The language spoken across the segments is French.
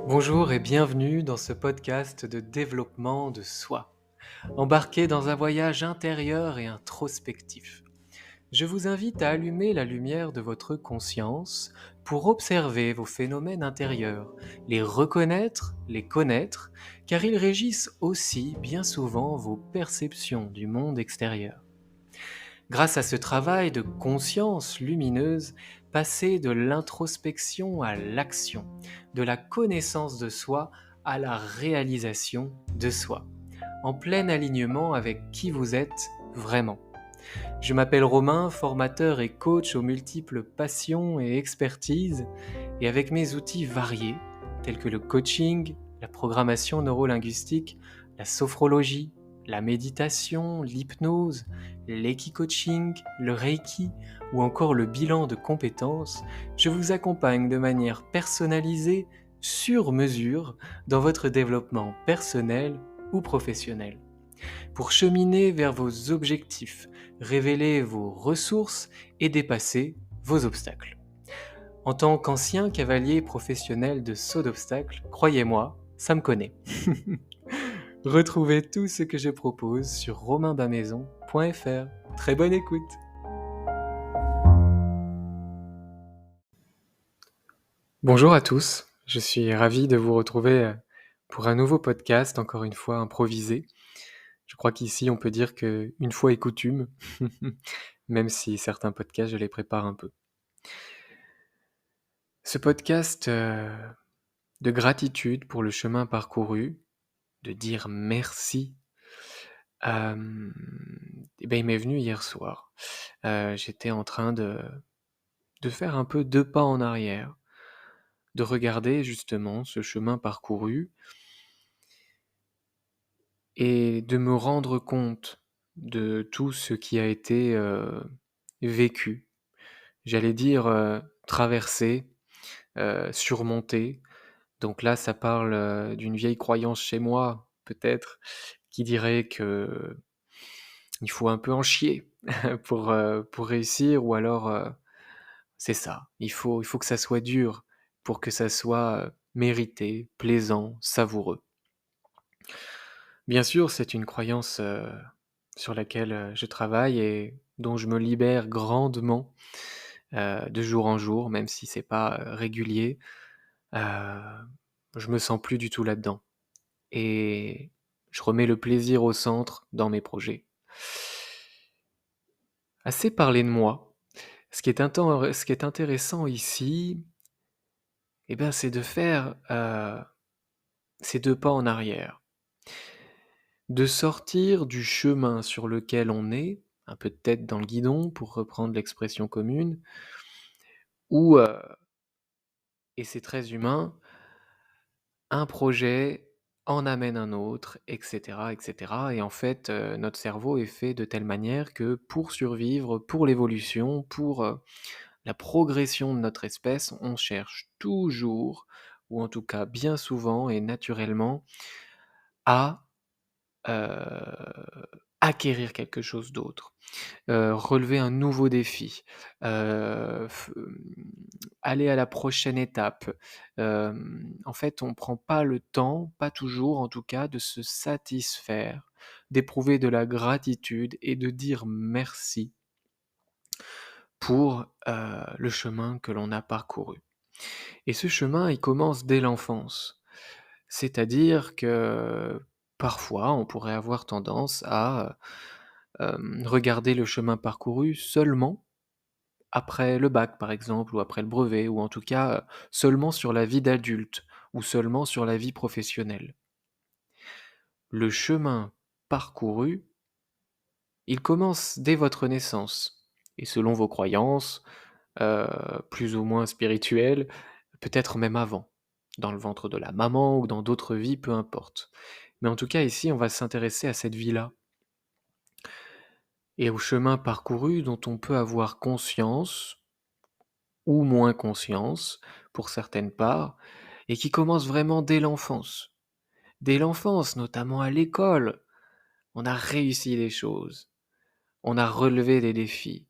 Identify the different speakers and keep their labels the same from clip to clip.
Speaker 1: Bonjour et bienvenue dans ce podcast de développement de soi. Embarqué dans un voyage intérieur et introspectif. Je vous invite à allumer la lumière de votre conscience pour observer vos phénomènes intérieurs, les reconnaître, les connaître, car ils régissent aussi bien souvent vos perceptions du monde extérieur. Grâce à ce travail de conscience lumineuse, passer de l'introspection à l'action, de la connaissance de soi à la réalisation de soi, en plein alignement avec qui vous êtes vraiment. Je m'appelle Romain, formateur et coach aux multiples passions et expertises, et avec mes outils variés, tels que le coaching, la programmation neurolinguistique, la sophrologie, la méditation, l'hypnose, l'equi-coaching, le reiki ou encore le bilan de compétences, je vous accompagne de manière personnalisée, sur mesure, dans votre développement personnel ou professionnel. Pour cheminer vers vos objectifs, révéler vos ressources et dépasser vos obstacles. En tant qu'ancien cavalier professionnel de saut d'obstacles, croyez-moi, ça me connaît. Retrouvez tout ce que je propose sur romainbamaison.fr. Très bonne écoute. Bonjour à tous, je suis ravi de vous retrouver pour un nouveau podcast, encore une fois improvisé. Je crois qu'ici on peut dire qu'une fois est coutume, même si certains podcasts je les prépare un peu. Ce podcast de gratitude pour le chemin parcouru, de dire merci, il m'est venu hier soir. J'étais en train de faire un peu 2 pas en arrière, de regarder justement ce chemin parcouru et de me rendre compte de tout ce qui a été, vécu. J'allais dire, traversé, surmonté. Donc là, ça parle, d'une vieille croyance chez moi, peut-être, qui dirait que il faut un peu en chier pour réussir ou alors, c'est ça, il faut que ça soit dur pour que ça soit, mérité, plaisant, savoureux. Bien sûr, c'est une croyance, sur laquelle, je travaille et dont je me libère grandement, de jour en jour, même si c'est pas, régulier. Heu, je me sens plus du tout là-dedans et je remets le plaisir au centre dans mes projets. Assez parlé de moi. Ce qui est intéressant ici, c'est de faire, ces 2 pas en arrière. De sortir du chemin sur lequel on est, un peu de tête dans le guidon pour reprendre l'expression commune, où, et c'est très humain, un projet en amène un autre et cetera et en fait, notre cerveau est fait de telle manière que pour survivre, pour l'évolution, pour, la progression de notre espèce, on cherche toujours, ou en tout cas bien souvent et naturellement, à, acquérir quelque chose d'autre, relever un nouveau défi, aller à la prochaine étape. En fait, on prend pas le temps, pas toujours en tout cas, de se satisfaire, d'éprouver de la gratitude et de dire merci pour, le chemin que l'on a parcouru. Et ce chemin, il commence dès l'enfance. C'est-à-dire que, parfois, on pourrait avoir tendance à, regarder le chemin parcouru seulement après le bac, par exemple, ou après le brevet, ou en tout cas, seulement sur la vie d'adulte, ou seulement sur la vie professionnelle. Le chemin parcouru, il commence dès votre naissance et selon vos croyances, heu, plus ou moins spirituelles, peut-être même avant, dans le ventre de la maman ou dans d'autres vies, peu importe. Mais en tout cas, ici, on va s'intéresser à cette vie-là et au chemin parcouru dont on peut avoir conscience ou moins conscience, pour certaines parts, et qui commence vraiment dès l'enfance. Dès l'enfance, notamment à l'école, on a réussi des choses, on a relevé des défis,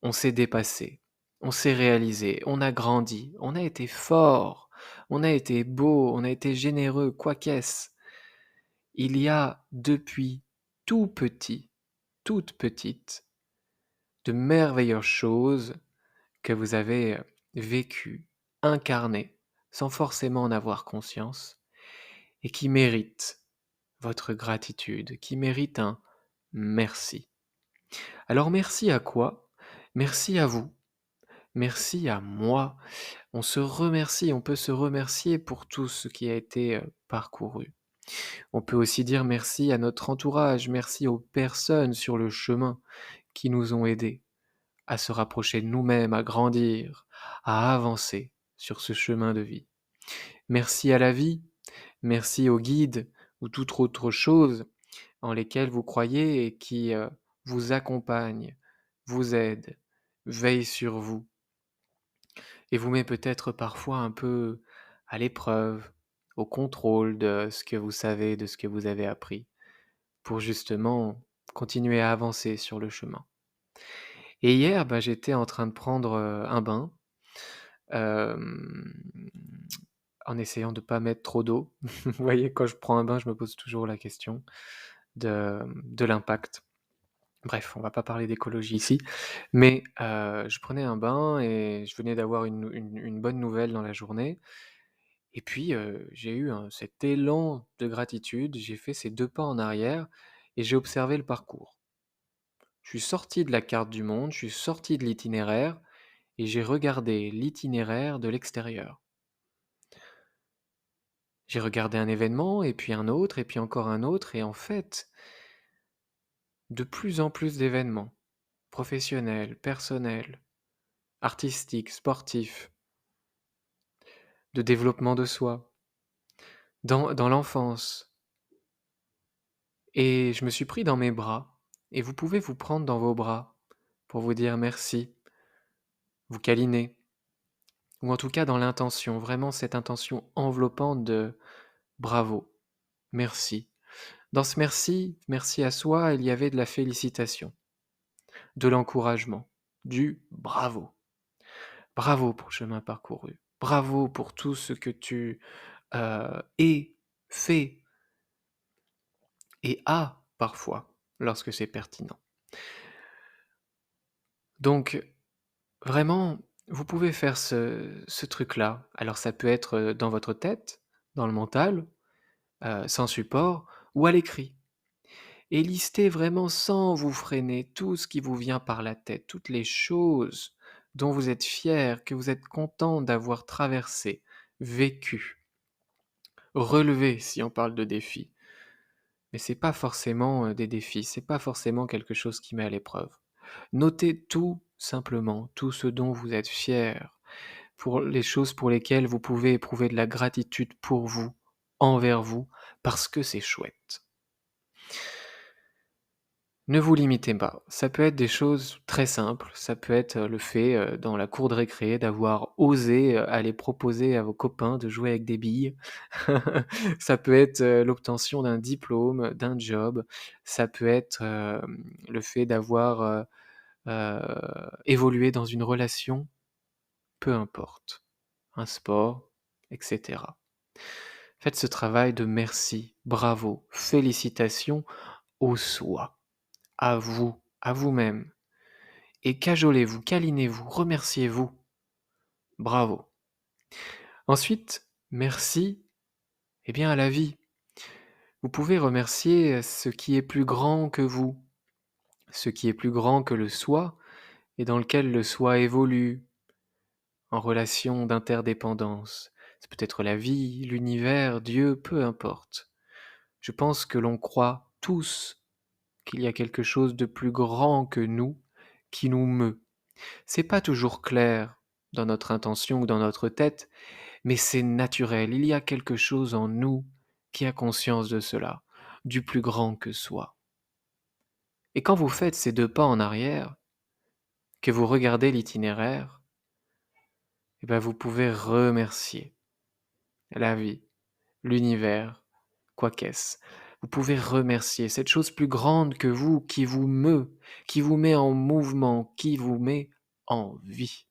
Speaker 1: on s'est dépassé, on s'est réalisé, on a grandi, on a été fort, on a été beau, on a été généreux, quoi qu'est-ce. Il y a depuis tout petit, toute petite, de merveilleuses choses que vous avez vécues, incarnées, sans forcément en avoir conscience, et qui méritent votre gratitude, qui méritent un merci. Alors merci à quoi? Merci à vous, merci à moi. On se remercie, on peut se remercier pour tout ce qui a été parcouru. On peut aussi dire merci à notre entourage, merci aux personnes sur le chemin qui nous ont aidés à se rapprocher de nous-mêmes, à grandir, à avancer sur ce chemin de vie. Merci à la vie, merci aux guides ou toute autre chose en lesquelles vous croyez et qui vous accompagnent, vous aident, veillent sur vous et vous met peut-être parfois un peu à l'épreuve, au contrôle de ce que vous savez, de ce que vous avez appris, pour justement continuer à avancer sur le chemin. Et hier, bah, j'étais en train de prendre un bain, hem, en essayant de ne pas mettre trop d'eau. Vous voyez, quand je prends un bain, je me pose toujours la question de l'impact. Bref, on va pas parler d'écologie ici, mais je prenais un bain et je venais d'avoir une bonne nouvelle dans la journée et puis, j'ai eu cet élan de gratitude. J'ai fait ces 2 pas en arrière et j'ai observé le parcours. Je suis sorti de la carte du monde, je suis sorti de l'itinéraire et j'ai regardé l'itinéraire de l'extérieur. J'ai regardé un événement et puis un autre et puis encore un autre et en fait, de plus en plus d'événements, professionnels, personnels, artistiques, sportifs, de développement de soi, dans l'enfance. Et je me suis pris dans mes bras et vous pouvez vous prendre dans vos bras pour vous dire merci, vous câliner, ou en tout cas dans l'intention, vraiment cette intention enveloppante de bravo, merci. Dans ce merci, merci à soi, il y avait de la félicitation, de l'encouragement, du bravo. Bravo pour le chemin parcouru. Bravo pour tout ce que tu es, fais et as parfois lorsque c'est pertinent. Donc vraiment, vous pouvez faire ce truc-là. Alors ça peut être dans votre tête, dans le mental, sans support, ou à l'écrit. Et listez vraiment sans vous freiner tout ce qui vous vient par la tête, toutes les choses dont vous êtes fier, que vous êtes content d'avoir traversé, vécu, relevé si on parle de défis. Mais c'est pas forcément des défis, c'est pas forcément quelque chose qui met à l'épreuve. Notez tout simplement, tout ce dont vous êtes fier, pour les choses pour lesquelles vous pouvez éprouver de la gratitude pour vous, envers vous, parce que c'est chouette. Ne vous limitez pas. Ça peut être des choses très simples. Ça peut être le fait, dans la cour de récré, d'avoir osé, aller proposer à vos copains de jouer avec des billes. Ça peut être, l'obtention d'un diplôme, d'un job. Ça peut être, le fait d'avoir, évolué dans une relation, peu importe. Un sport, et cetera. Faites ce travail de merci, bravo, félicitations au soi, à vous, à vous-même. Et cajolez-vous, câlinez-vous, remerciez-vous. Bravo. Ensuite, merci, eh bien, à la vie. Vous pouvez remercier ce qui est plus grand que vous, ce qui est plus grand que le soi, et dans lequel le soi évolue, en relation d'interdépendance. C'est peut-être la vie, l'univers, Dieu, peu importe. Je pense que l'on croit tous qu'il y a quelque chose de plus grand que nous, qui nous meut. C'est pas toujours clair dans notre intention ou dans notre tête, mais c'est naturel. Il y a quelque chose en nous qui a conscience de cela, du plus grand que soi. Et quand vous faites ces 2 pas en arrière, que vous regardez l'itinéraire, eh ben vous pouvez remercier la vie, l'univers, quoi qu'est-ce. Vous pouvez remercier cette chose plus grande que vous, qui vous meut, qui vous met en mouvement, qui vous met en vie.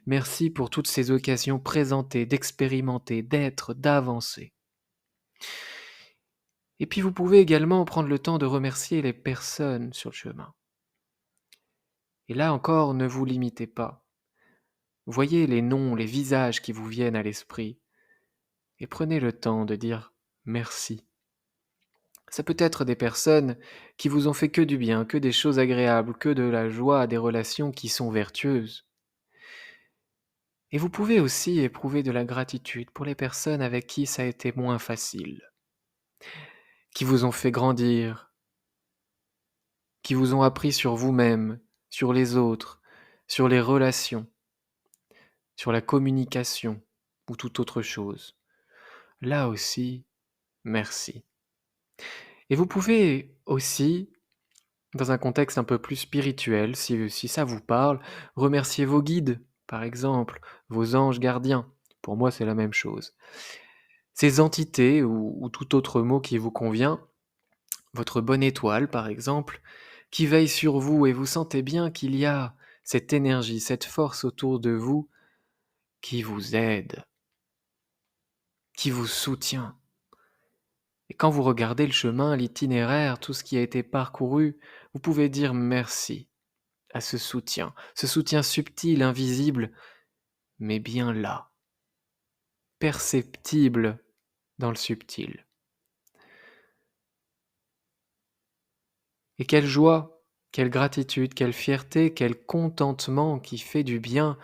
Speaker 1: Merci pour toutes ces occasions présentées, d'expérimenter, d'être, d'avancer. Et puis vous pouvez également prendre le temps de remercier les personnes sur le chemin. Et là encore, ne vous limitez pas. Voyez les noms, les visages qui vous viennent à l'esprit et prenez le temps de dire merci. Ça peut être des personnes qui vous ont fait que du bien, que des choses agréables, que de la joie, des relations qui sont vertueuses. Et vous pouvez aussi éprouver de la gratitude pour les personnes avec qui ça a été moins facile, qui vous ont fait grandir, qui vous ont appris sur vous-même, sur les autres, sur les relations, sur la communication ou toute autre chose. Là aussi, merci. Et vous pouvez aussi, dans un contexte un peu plus spirituel, si ça vous parle, remercier vos guides, par exemple, vos anges gardiens. Pour moi, c'est la même chose. Ces entités, ou tout autre mot qui vous convient, votre bonne étoile, par exemple, qui veille sur vous et vous sentez bien qu'il y a cette énergie, cette force autour de vous qui vous aide, qui vous soutient. Et quand vous regardez le chemin, l'itinéraire, tout ce qui a été parcouru, vous pouvez dire merci à ce soutien subtil, invisible, mais bien là, perceptible dans le subtil. Et quelle joie, quelle gratitude, quelle fierté, quel contentement qui fait du bien,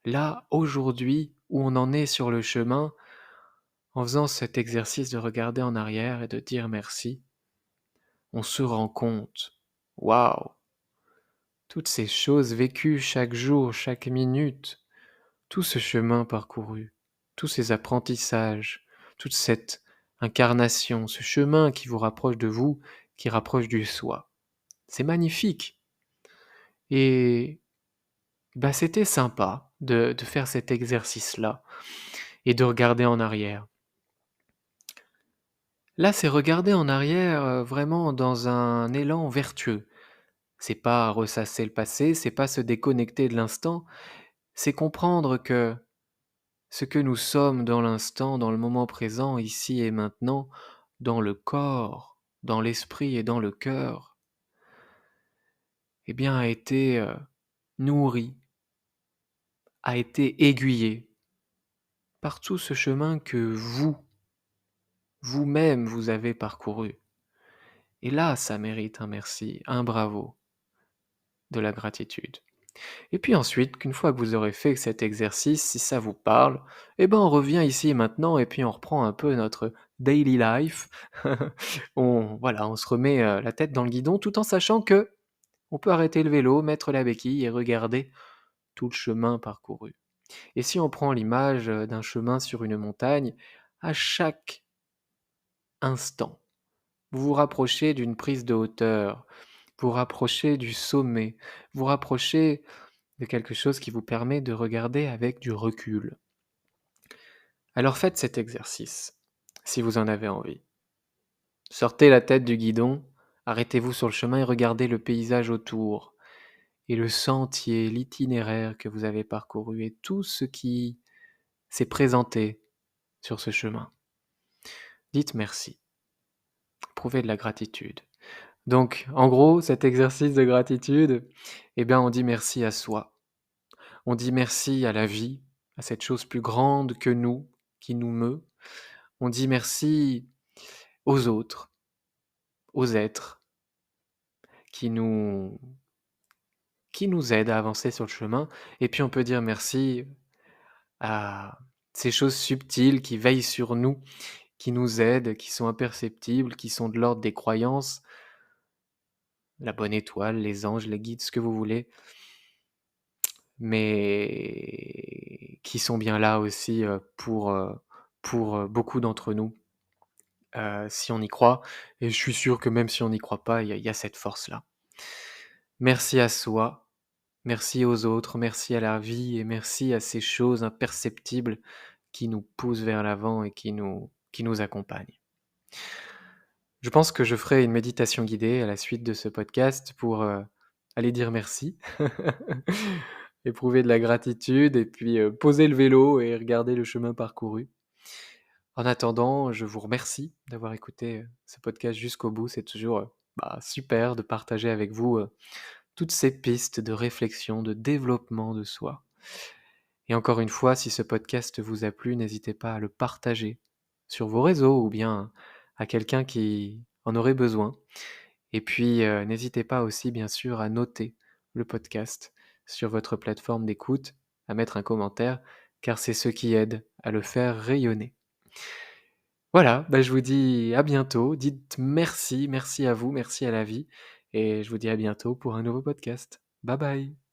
Speaker 1: là, aujourd'hui, où on en est sur le chemin, en faisant cet exercice de regarder en arrière et de dire merci, on se rend compte, waouh, toutes ces choses vécues chaque jour, chaque minute, tout ce chemin parcouru, tous ces apprentissages, toute cette incarnation, ce chemin qui vous rapproche de vous, qui rapproche du soi. C'est magnifique. Et c'était sympa de faire cet exercice-là et de regarder en arrière. Là, c'est regarder en arrière vraiment dans un élan vertueux. C'est pas ressasser le passé, c'est pas se déconnecter de l'instant, c'est comprendre que ce que nous sommes dans l'instant, dans le moment présent, ici et maintenant, dans le corps, dans l'esprit et dans le cœur, eh bien a été nourri, a été aiguillé par tout ce chemin que vous-même, vous avez parcouru. Et là, ça mérite un merci, un bravo, de la gratitude. Et puis ensuite, qu'une fois que vous aurez fait cet exercice, si ça vous parle, on revient ici et maintenant et puis on reprend un peu notre daily life. On se remet la tête dans le guidon tout en sachant que on peut arrêter le vélo, mettre la béquille et regarder tout le chemin parcouru. Et si on prend l'image d'un chemin sur une montagne, à chaque instant, vous vous rapprochez d'une prise de hauteur, vous rapprochez du sommet, vous rapprochez de quelque chose qui vous permet de regarder avec du recul. Alors faites cet exercice, si vous en avez envie. Sortez la tête du guidon, arrêtez-vous sur le chemin et regardez le paysage autour, et le sentier, l'itinéraire que vous avez parcouru, et tout ce qui s'est présenté sur ce chemin. Dites merci, prouvez de la gratitude. Donc, en gros, cet exercice de gratitude, on dit merci à soi. On dit merci à la vie, à cette chose plus grande que nous, qui nous meut. On dit merci aux autres, aux êtres qui nous, qui nous aident à avancer sur le chemin. Et puis on peut dire merci à ces choses subtiles qui veillent sur nous, qui nous aident, qui sont imperceptibles, qui sont de l'ordre des croyances, la bonne étoile, les anges, les guides, ce que vous voulez, mais qui sont bien là aussi pour beaucoup d'entre nous, si on y croit. Et je suis sûr que même si on n'y croit pas, il y a cette force-là. Merci à soi, merci aux autres, merci à la vie et merci à ces choses imperceptibles qui nous poussent vers l'avant et qui nous accompagnent. Je pense que je ferai une méditation guidée à la suite de ce podcast pour aller dire merci. éprouver de la gratitude et puis poser le vélo et regarder le chemin parcouru. En attendant, je vous remercie d'avoir écouté ce podcast jusqu'au bout. C'est toujours super de partager avec vous toutes ces pistes de réflexion, de développement de soi. Et encore une fois, si ce podcast vous a plu, n'hésitez pas à le partager sur vos réseaux ou bien à quelqu'un qui en aurait besoin. Et puis, n'hésitez pas aussi, bien sûr, à noter le podcast sur votre plateforme d'écoute, à mettre un commentaire, car c'est ce qui aide à le faire rayonner. Voilà, je vous dis à bientôt. Dites merci, merci à vous, merci à la vie. Et je vous dis à bientôt pour un nouveau podcast. Bye bye.